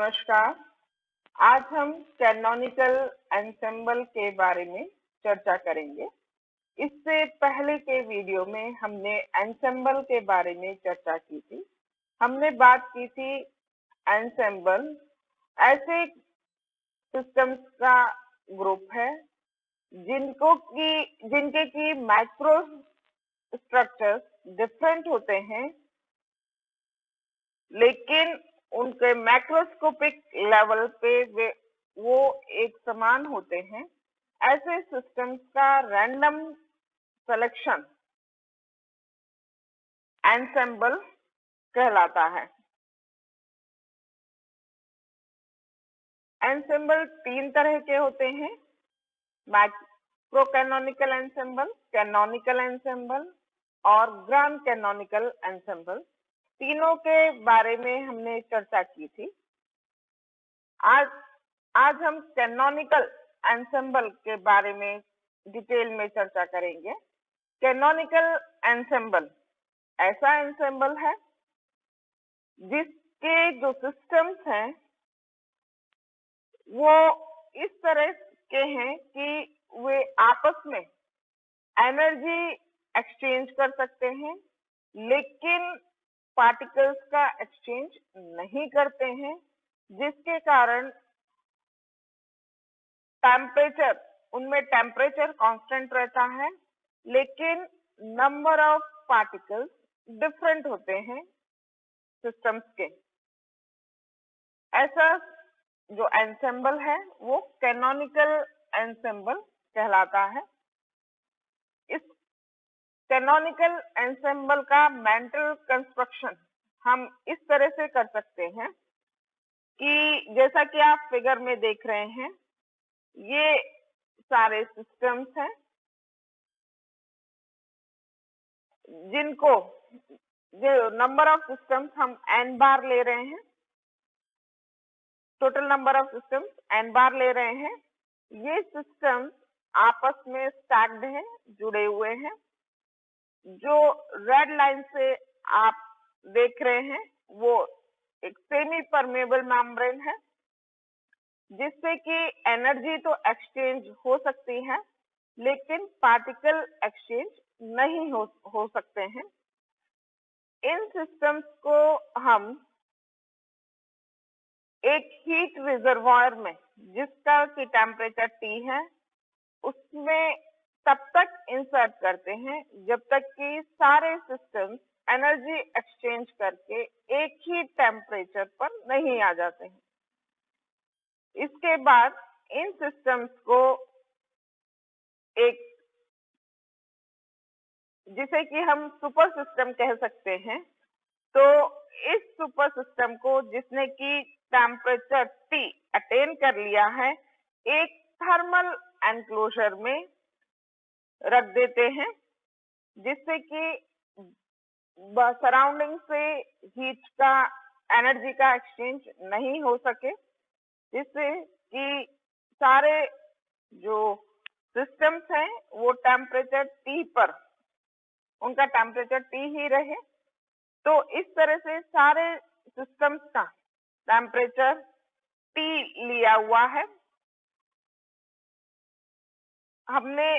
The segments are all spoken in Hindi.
नमस्कार। आज हम कैनोनिकल एंसेंबल के बारे में चर्चा करेंगे। इससे पहले के वीडियो में हमने एंसेंबल के बारे में चर्चा की थी। हमने बात की थी एंसेंबल ऐसे सिस्टम्स का ग्रुप है जिनके की माइक्रो स्ट्रक्चर्स डिफरेंट होते हैं, लेकिन उनके मैक्रोस्कोपिक लेवल पे वो एक समान होते हैं। ऐसे सिस्टम्स का रैंडम सिलेक्शन एंसेंबल कहलाता है। एंसेंबल तीन तरह के होते हैं: macro canonical ensemble, canonical ensemble और ग्रांड कैनोनिकल एंसेंबल। तीनों के बारे में हमने चर्चा की थी। आज हम कैनोनिकल एंसेंबल के बारे में डिटेल में चर्चा करेंगे। कैनोनिकल एंसेंबल ऐसा एंसेंबल है जिसके जो सिस्टम्स हैं वो इस तरह के हैं कि वे आपस में एनर्जी एक्सचेंज कर सकते हैं, लेकिन पार्टिकल्स का एक्सचेंज नहीं करते हैं, जिसके कारण उनमें टेम्परेचर कांस्टेंट रहता है, लेकिन नंबर ऑफ पार्टिकल्स डिफरेंट होते हैं सिस्टम्स के। ऐसा जो एंसेंबल है वो कैनोनिकल एंसेंबल कहलाता है। इस कैनोनिकल एंसेंबल का मेंटल कंस्ट्रक्शन हम इस तरह से कर सकते हैं कि जैसा कि आप फिगर में देख रहे हैं, ये सारे सिस्टम्स हैं जिनको जो नंबर ऑफ सिस्टम्स हम n बार ले रहे हैं, total number of systems n बार ले रहे हैं। ये सिस्टम्स आपस में स्टैक्ड हैं, जुड़े हुए हैं। जो रेड लाइन से आप देख रहे हैं वो एक सेमी परमेबल मेम्ब्रेन है, जिससे कि एनर्जी तो एक्सचेंज हो सकती है, लेकिन पार्टिकल एक्सचेंज नहीं हो सकते हैं। इन सिस्टम्स को हम एक हीट रिजर्वायर में, जिसका की टेम्परेचर T है, उसमें तब तक इंसर्ट करते हैं जब तक कि सारे सिस्टम्स एनर्जी एक्सचेंज करके एक ही टेम्परेचर पर नहीं आ जाते हैं। इसके बाद इन सिस्टम्स को एक, जिसे कि हम सुपर सिस्टम कह सकते हैं, तो इस सुपर सिस्टम को, जिसने कि टेम्परेचर T अटेन कर लिया है, एक थर्मल एनक्लोजर में रख देते हैं, जिससे कि सराउंडिंग से हीट का, एनर्जी का एक्सचेंज नहीं हो सके, जिससे कि सारे जो सिस्टम्स हैं वो टेम्परेचर T पर, उनका टेम्परेचर T ही रहे। तो इस तरह से सारे सिस्टम्स का टेम्परेचर T लिया हुआ है। हमने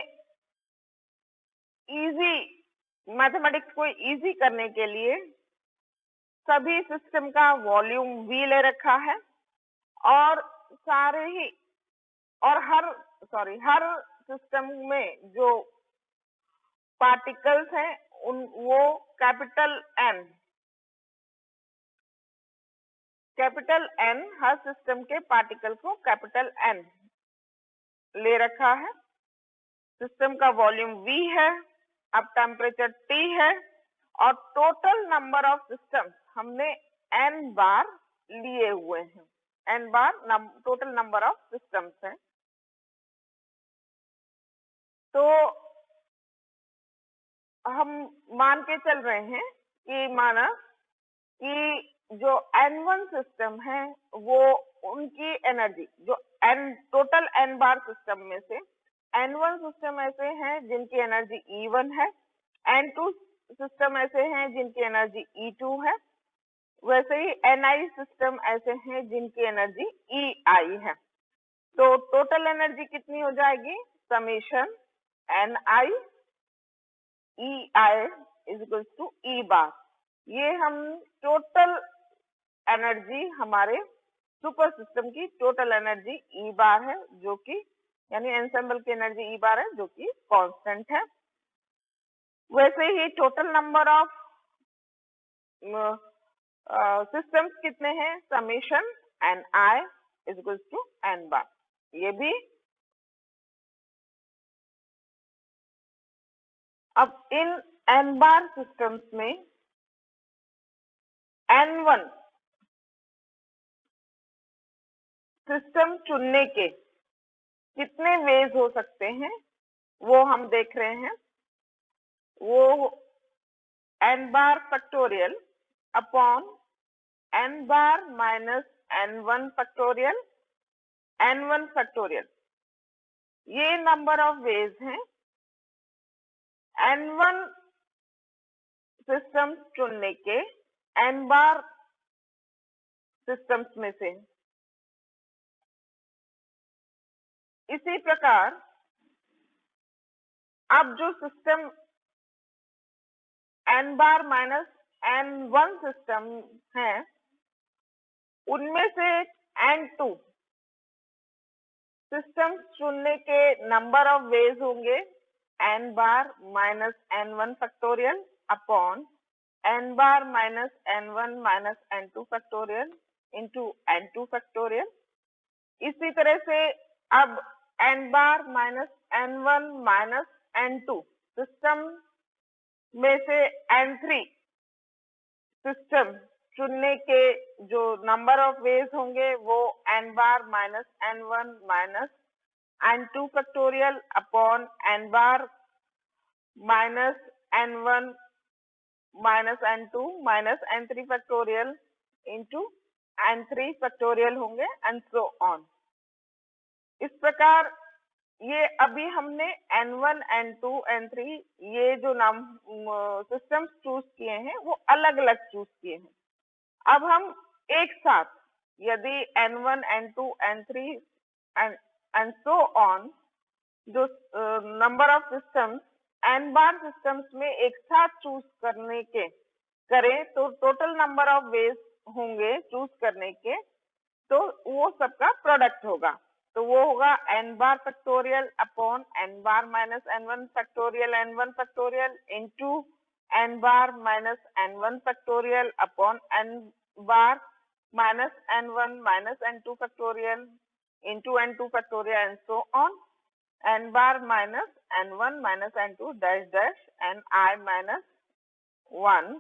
मैथमेटिक्स को इजी करने के लिए सभी सिस्टम का वॉल्यूम V ले रखा है, और हर सिस्टम में जो पार्टिकल्स हैं वो कैपिटल N, हर सिस्टम के पार्टिकल को कैपिटल N ले रखा है। सिस्टम का वॉल्यूम V है, अब टेम्परेचर T है, और टोटल नंबर ऑफ सिस्टम्स हमने n बार लिए हुए हैं। n bar total number of systems है। तो हम मान के चल रहे हैं कि माना कि जो n1 सिस्टम है वो उनकी एनर्जी, जो टोटल n बार सिस्टम में से n1 सिस्टम ऐसे हैं जिनकी एनर्जी E1 है, n2 सिस्टम ऐसे हैं जिनकी एनर्जी E2 है, वैसे ही Ni सिस्टम ऐसे हैं जिनकी एनर्जी Ei है। तो टोटल एनर्जी कितनी हो जाएगी? Summation Ni Ei is equal to E bar. ये हम टोटल एनर्जी हमारे सुपर सिस्टम की टोटल एनर्जी E बार है, जो कि यानी एंसेंबल की एनर्जी E बार है, जो कि कांस्टेंट है। वैसे ही टोटल नंबर ऑफ सिस्टम्स कितने हैं? Summation Ni is equal to N bar. ये भी अब इन N बार सिस्टम्स में N1 सिस्टम चुनने के कितने वेज हो सकते हैं वो हम देख रहे हैं। वो N bar factorial upon N बार minus N1 factorial N1 factorial, ये नंबर ऑफ वेज हैं N1 सिस्टम चुनने के N बार सिस्टम्स में से। इसी प्रकार अब जो सिस्टम N बार माइनस N1 सिस्टम है, उनमें से N2 सिस्टम चुनने के नंबर ऑफ वेज होंगे N बार minus N1 factorial upon N बार minus N1 minus N2 factorial into N2 factorial. इसी तरह से अब N बार minus N1 minus N2 system में से N3 सिस्टम चुनने के जो नंबर ऑफ वेज होंगे वो N बार minus N1 minus N2 factorial upon N बार minus N1 minus N2 minus N3 factorial into N3 factorial होंगे एंड सो ऑन। इस प्रकार ये अभी हमने N1, N2, N3 ये जो नाम सिस्टम्स चूज किए हैं वो अलग अलग चूज किए हैं। अब हम एक साथ यदि N1, N2, N3 and so on जो number of systems N bar systems में एक साथ चूज करने के करें तो टोटल नंबर ऑफ वेज होंगे चूज करने के, तो वो सबका प्रोडक्ट होगा। तो वो होगा N bar factorial upon N bar minus N1 factorial N1 factorial into N bar minus N1 factorial upon N bar minus N1 minus N2 factorial into N2 factorial and so on. N bar minus N1 minus N2 dash dash Ni minus 1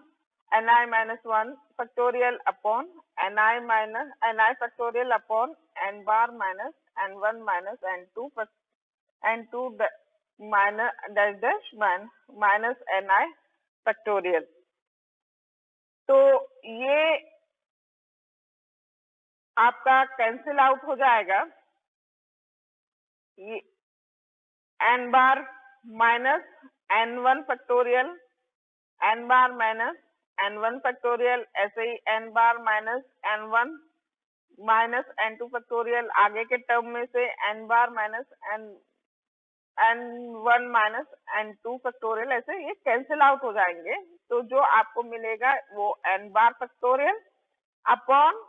Ni minus 1 factorial upon Ni minus Ni factorial upon N bar minus N1 minus N2 N2 minus dash dash minus Ni factorial। तो ये आपका कैंसिल आउट हो जाएगा। ये N बार माइनस N1 फैक्टोरियल N बार माइनस N1 फैक्टोरियल, ऐसे ही N बार minus N1 minus N2 factorial, आगे के टर्म में से N बार minus N1 minus N2 factorial, ऐसे ये कैंसिल आउट हो जाएंगे। तो जो आपको मिलेगा वो N bar factorial upon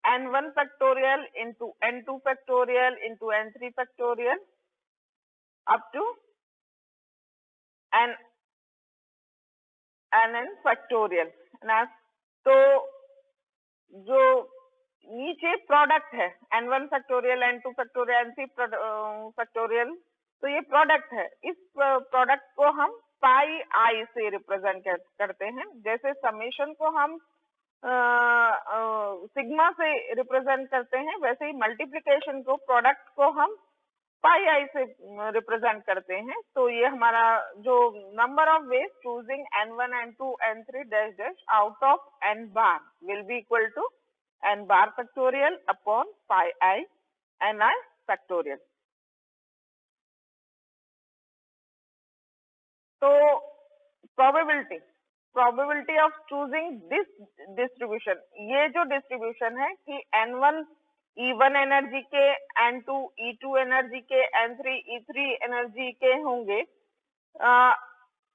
N1 factorial into N2 factorial into N3 factorial up to N factorial. तो जो नीचे प्रोडक्ट है N1 factorial N2 factorial N3 factorial, तो ये प्रोडक्ट है। इस प्रोडक्ट को हम पाई आई से रिप्रेजेंट करते हैं। जैसे समेशन को हम सिग्मा से रिप्रेजेंट करते हैं, वैसे ही मल्टीप्लिकेशन को प्रोडक्ट को हम पाई आई से रिप्रेजेंट करते हैं। तो ये हमारा जो number of ways choosing N1, N2, N3 dash dash out of N bar will be equal to N bar factorial upon pi I Ni factorial. तो probability probability of choosing this distribution, ये जो डिस्ट्रीब्यूशन है कि N1 E1 एनर्जी के, N2 E2 एनर्जी के, N3 E3 एनर्जी के होंगे,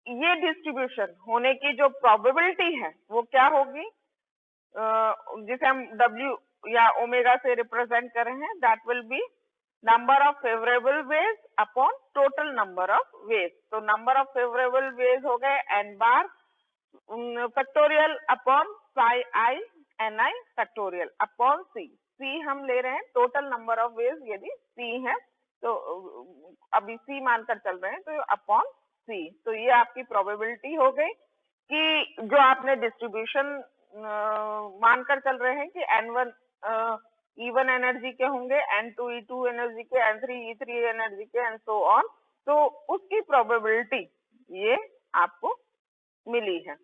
ये डिस्ट्रीब्यूशन होने की जो प्रोबेबिलिटी है वो क्या होगी, जिसे हम W या ओमेगा से रिप्रेजेंट कर रहे हैं, that will be number of favourable ways upon total number of ways. तो नंबर ऑफ फेवरेबल वेज हो गए n bar factorial upon pi I N I factorial upon C हम ले रहे हैं टोटल नंबर ऑफ वेज, यदि सी है तो अभी सी मानकर चल रहे हैं तो अपॉन सी। तो ये आपकी प्रोबेबिलिटी हो गई कि जो आपने डिस्ट्रीब्यूशन मानकर चल रहे हैं कि N1 E1 एनर्जी के होंगे, N2 E2 एनर्जी के, N3 E3 एनर्जी के एंड सो ऑन, तो उसकी प्रोबेबिलिटी ये आपको मिली है।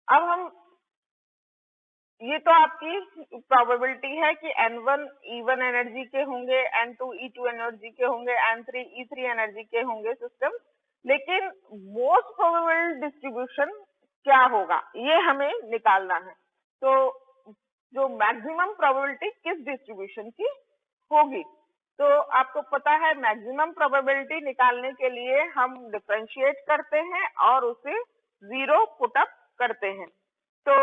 अब हम, ये तो आपकी प्रोबेबिलिटी है कि N1 E1 एनर्जी के होंगे, N2 E2 एनर्जी के होंगे, N3 E3 एनर्जी के होंगे सिस्टम, लेकिन मोस्ट प्रोबेबल डिस्ट्रीब्यूशन क्या होगा ये हमें निकालना है। तो जो मैक्सिमम प्रोबेबिलिटी किस डिस्ट्रीब्यूशन की होगी, तो आपको पता है मैक्सिमम प्रोबेबिलिटी निकालने के लिए हम डिफरेंशिएट करते हैं और उसे जीरो पुट अप करते हैं। तो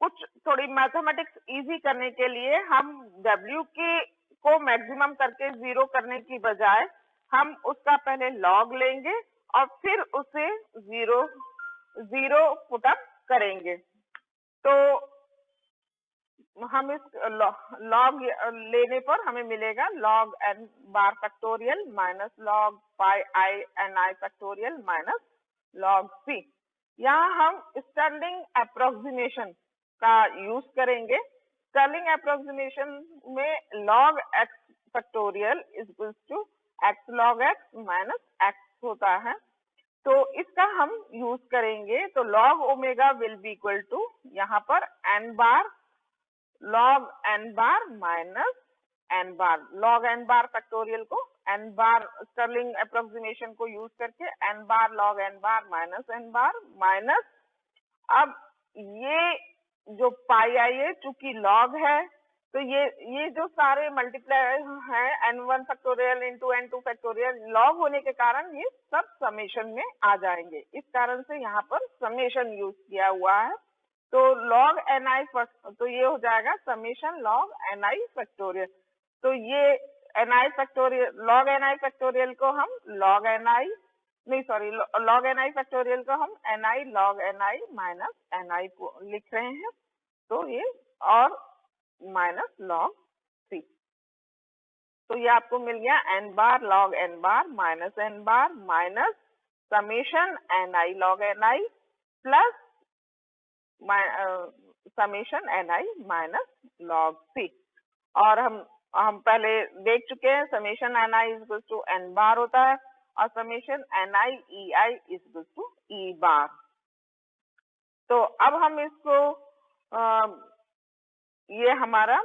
कुछ थोड़ी मैथमेटिक्स इजी करने के लिए हम W को मैक्सिमम करके जीरो करने की बजाय हम उसका पहले लॉग लेंगे और फिर उसे जीरो पुट अप करेंगे। तो हम इस लॉग लेने पर हमें मिलेगा log n bar factorial minus log pi I N I factorial minus log c। यहाँ हम स्टर्लिंग अप्रोक्सीमेशन का यूज करेंगे। स्टर्लिंग अप्रोक्सीमेशन में log x फैक्टोरियल is equal to x log x minus x होता है, तो इसका हम यूज करेंगे। तो log omega will be equal to यहाँ पर n बार log n बार minus n bar, log n bar factorial को n बार स्टर्लिंग अप्रोक्सीमेशन को यूज करके n बार log n बार माइनस n बार माइनस, अब ये जो पाई आई है चूंकि log है तो ये जो सारे मल्टीप्लाई है n1 factorial into n2 factorial, log होने के कारण ये सब समेशन में आ जाएंगे, इस कारण से यहाँ पर समेशन यूज किया हुआ है। तो log ni तो ये हो जाएगा समेशन log ni फैक्टोरियल। तो ये ni factorial, log ni factorial को हम log ni नहीं सॉरी log ni फैक्टोरियल को हम ni log ni minus ni को लिख रहे हैं, तो ये और माइनस log c। तो ये आपको मिल गया n बार log n बार माइनस n बार minus summation ni log ni plus summation ni minus log c। और हम पहले देख चुके हैं summation ni is equal to n bar होता है और summation ni ei is equal to e bar. तो अब हम इसको ये हमारा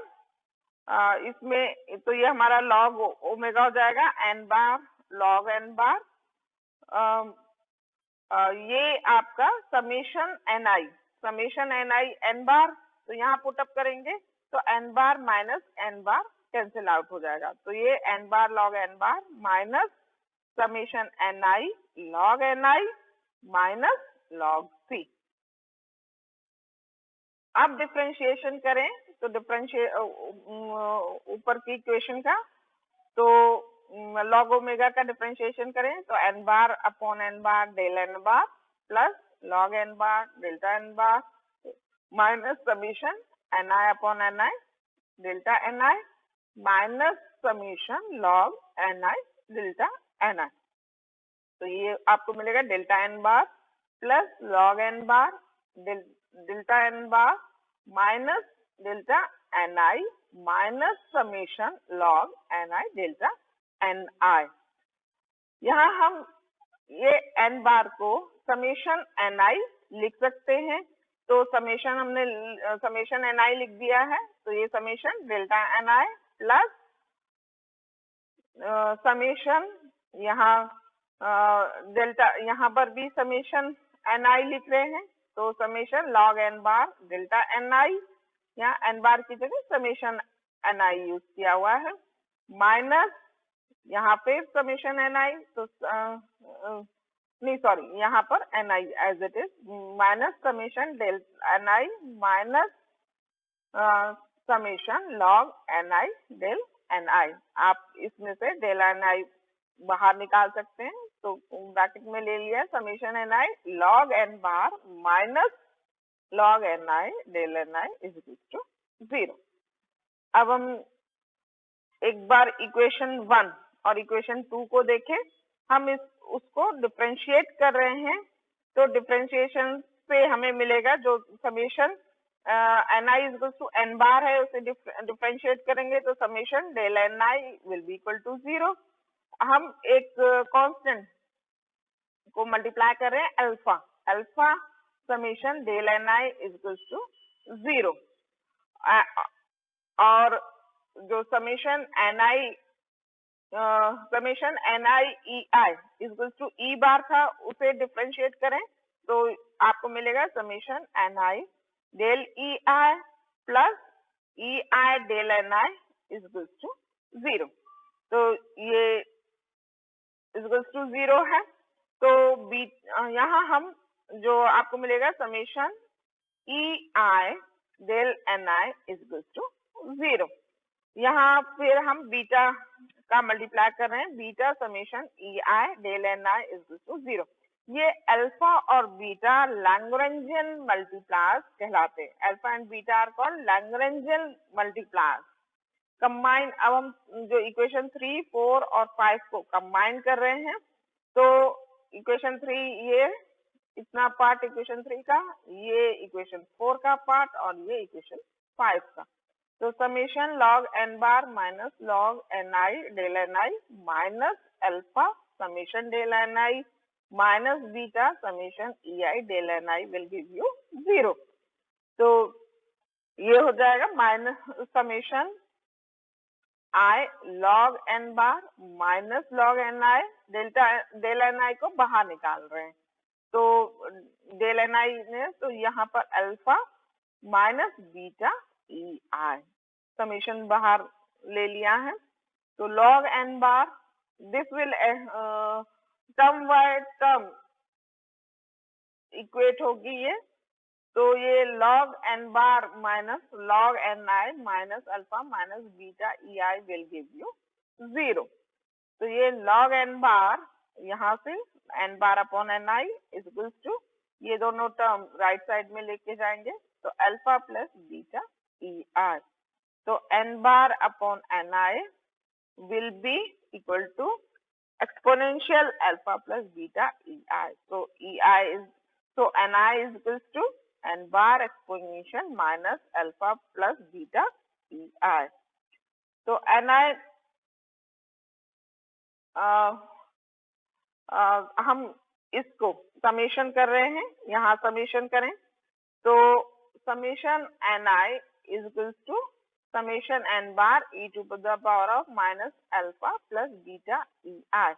इसमें तो ये हमारा log ओमेगा हो जाएगा n bar log n bar, ये आपका समेशन ni n बार, तो यहाँ पुटअप करेंगे तो n बार माइनस n बार कैंसिल आउट हो जाएगा, तो ये n बार log n बार minus summation ni log ni minus log c। अब डिफरेंशिएशन करें तो ऊपर की इक्वेशन का, तो log ओमेगा का डिफरेंशिएशन करें तो n bar upon n bar del n bar plus log n bar delta n बार minus summation ni upon ni delta ni minus summation log ni delta ni। तो ये आपको मिलेगा delta n bar plus log n bar delta n बार minus delta ni minus summation log ni delta ni। यहाँ हम ये n बार को समेशन ni लिख सकते हैं, तो समेशन हमने समेशन ni लिख दिया है, तो ये summation delta ni plus summation यहाँ डेल्टा, यहाँ पर भी समेशन एन आई लिख रहे हैं, तो समेशन लॉग एन बार डेल्टा एन आई, यहाँ एन बार की जगह समेशन एन आई यूज किया हुआ है, माइनस यहाँ पे समेशन एन आई, तो नहीं सॉरी, यहाँ पर N I as it is, minus summation del N I minus summation log N I del N I. आप इसमें से डेल एन आई बाहर निकाल सकते हैं, तो ब्रैकेट में ले लिया summation N I log N bar minus log N I del N I is equal to 0। अब हम एक बार इक्वेशन 1 और इक्वेशन 2 को देखें। हम उसको डिफरेंशिएट कर रहे हैं, तो डिफरेंशिएशन से हमें मिलेगा जो summation N I is equal to N bar है, उसे डिफरेंशिएट करेंगे तो summation del N I will be equal to 0। हम एक कांस्टेंट को मल्टीप्लाई कर रहे हैं alpha, alpha summation del N I is equal to 0, और जो summation N I E I is equal to E bar था, उसे डिफरेंशिएट करें तो आपको मिलेगा summation N I del E I plus E I del N I is equal to 0। तो ये इज इक्वल टू 0 है, तो यहाँ हम जो आपको मिलेगा summation E I del N I is equal to 0। यहाँ फिर हम बीटा का मल्टीप्लाई कर रहे हैं, beta summation E I del N I is equal to 0। ये अल्फा और बीटा लैग्रेंजियन मल्टीप्लायर्स कहलाते हैं। Alpha and beta are called Lagrangian multipliers. Combine, अब हम जो इक्वेशन 3, 4 और 5 को कंबाइन कर रहे हैं, तो इक्वेशन 3 ये इतना पार्ट इक्वेशन 3 का, ये इक्वेशन 4 का पार्ट और ये इक्वेशन 5 का, तो summation log N bar minus log N I del N I minus alpha summation del N I minus beta summation E I del N I will give you 0। तो ये हो जाएगा minus summation I log N bar minus log N I, del N I को बाहर निकाल रहे हैं, तो डेल एन आई ने तो यहाँ पर alpha minus beta E I, summation बाहर ले लिया है, तो log N bar this will term by term equate होगी ये, तो ये log n bar minus log n I minus alpha minus beta E I will give you 0। तो ये log n बार यहाँ से n bar upon N I is equal to, ये दोनों टर्म राइट साइड में लेके जाएंगे, तो alpha plus beta E I, तो n bar upon N I will be equal to exponential alpha plus beta ei, so ei is, so ni is equals to n bar exponential minus alpha plus beta ei, तो ni हम इसको समेशन कर रहे हैं, यहाँ समेशन करें तो summation ni is equals to summation n bar e to the power of minus alpha plus beta ei,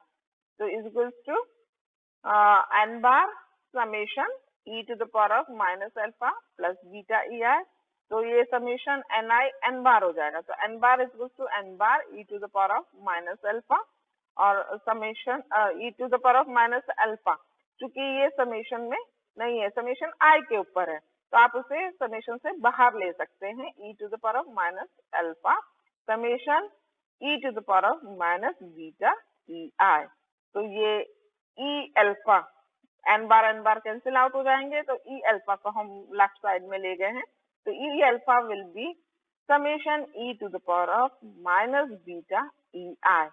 so is equals to n bar summation e to the power of minus alpha plus beta ei, तो ये समेशन ni n बार हो जाएगा, तो n bar is equals to n bar e to the power of minus alpha और summation e to the power of minus alpha, क्योंकि ये समेशन में नहीं है, समेशन i के ऊपर है, तो आप उसे समेशन से बाहर ले सकते हैं, e to the power of minus alpha summation e to the power of minus beta E I, तो ये e अल्फा n बार कैंसिल आउट हो जाएंगे, तो e अल्फा को हम लेफ्ट साइड में ले गए हैं, तो e alpha will be summation e to the power of minus beta E I.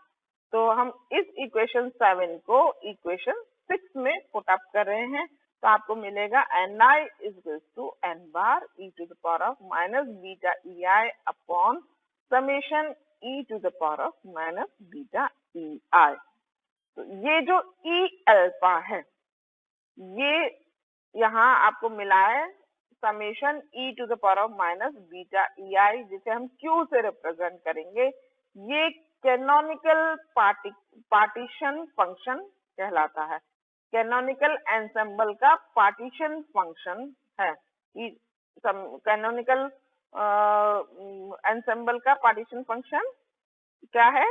तो हम इस इक्वेशन 7 को इक्वेशन 6 में पुट अप कर रहे हैं, तो आपको मिलेगा ni is equals to n bar e to the power of minus beta ei upon summation e to the power of minus beta ei। तो ये जो e अल्फा है, ये यहाँ आपको मिला है summation e to the power of minus beta ei, जिसे हम q से रिप्रेजेंट करेंगे। ये कैनोनिकल पार्टीशन फंक्शन कहलाता है। कैनोनिकल एंसेंबल का पार्टीशन फंक्शन है। कैनोनिकल एंसेंबल का पार्टीशन फंक्शन क्या है?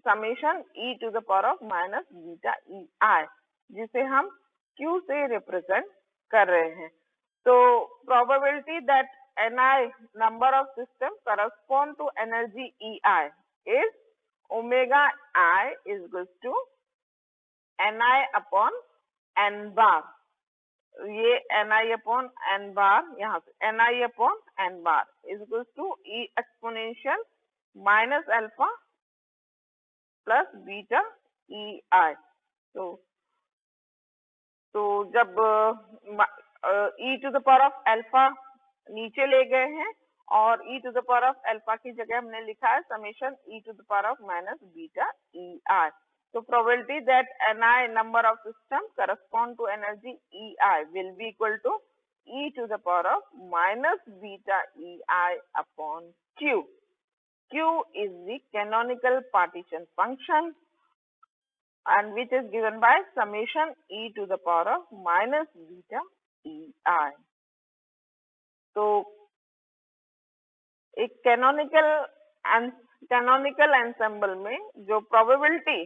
Summation e to the power of minus beta E I, जिसे हम q से रिप्रेजेंट कर रहे हैं। तो probability that ni number of system correspond to energy ei is omega I is equals to ni upon n bar। ये ni upon n bar, यहाँ से ni upon n bar is equals to e exponential minus alpha plus beta E I. तो जब e to the power of alpha नीचे ले गए हैं और e to the power of alpha की जगह हमने लिखा है summation e to the power of minus beta E I. तो probability that ni number of system correspond to energy E I will be equal to e to the power of minus beta E I upon q। Q is the canonical partition function and which is given by summation e to the power of minus beta ei। तो एक कैनोनिकल एंसेंबल में जो प्रोबेबिलिटी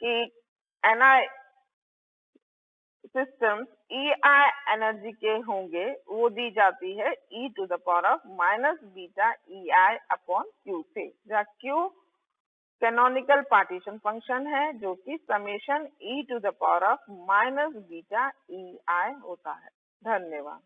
कि ni सिस्टम्स ei एनर्जी के होंगे वो दी जाती है e to the power of minus beta ei upon q से, जहाँ q कैनोनिकल पार्टीशन फंक्शन है जो कि summation e to the power of minus beta ei होता है। धन्यवाद।